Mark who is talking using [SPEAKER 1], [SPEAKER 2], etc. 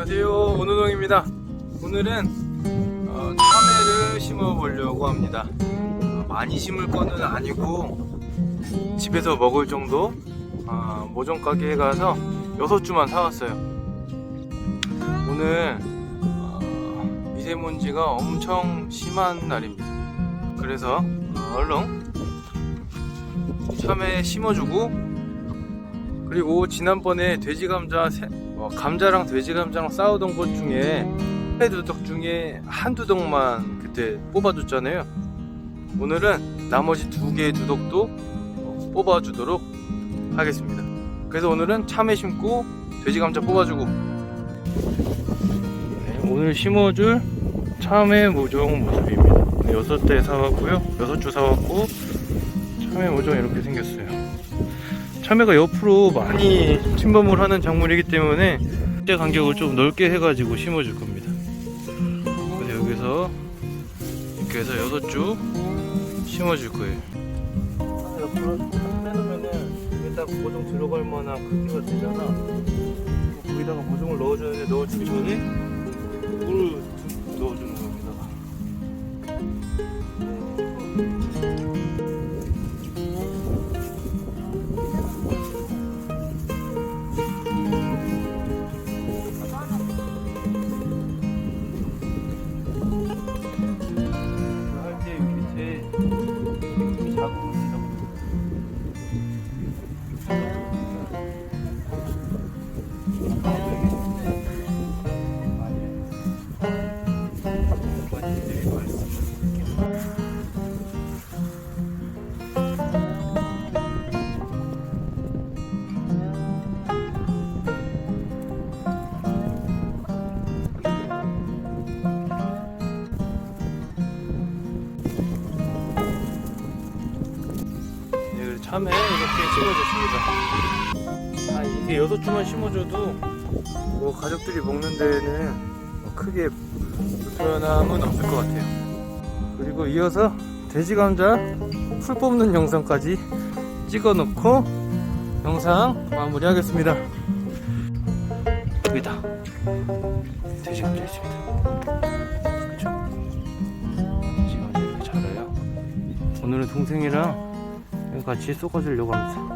[SPEAKER 1] 안녕하세요, 오노동입니다. 오늘은 참외를 심어 보려고 합니다. 많이 심을 거는 아니고 집에서 먹을 정도. 모종 가게에 가서 6주만 사왔어요. 오늘 미세먼지가 엄청 심한 날입니다. 그래서 얼른 참외 심어주고, 그리고 지난번에 감자랑 돼지감자랑 싸우던 것 중에 세 두덕 중에 한 두덕만 그때 뽑아줬잖아요. 오늘은 나머지 2개의 두덕도 뽑아주도록 하겠습니다. 그래서 오늘은 참외 심고 돼지감자 뽑아주고, 오늘 심어줄 참외 모종 모습입니다. 6대 사왔고요, 6주 사왔고, 참외 모종 이렇게 생겼어요. 참외가 옆으로 많이 침범을 하는 작물이기 때문에 때 간격을 좀 넓게 해가지고 심어줄 겁니다. 그래서 여기서 이렇게 해서 6주 심어줄 거예요. 옆으로 빼놓으면은 일단 모종 들어갈 만한 크기가 되잖아. 거기다가 모종을 넣어주는데, 넣어주기 전에 물을 넣어주는 겁니다. 참외 이렇게 심어줬습니다. 이게 6주만 심어줘도 가족들이 먹는 데에는 크게 불편함은 없을 것 같아요. 그리고 이어서 돼지감자 풀 뽑는 영상까지 찍어놓고 영상 마무리하겠습니다. 여기다 돼지감자 있습니다. 그쵸? 돼지감자 이렇게 자라요. 오늘은 동생이랑 같이 쏟아주려고 합니다.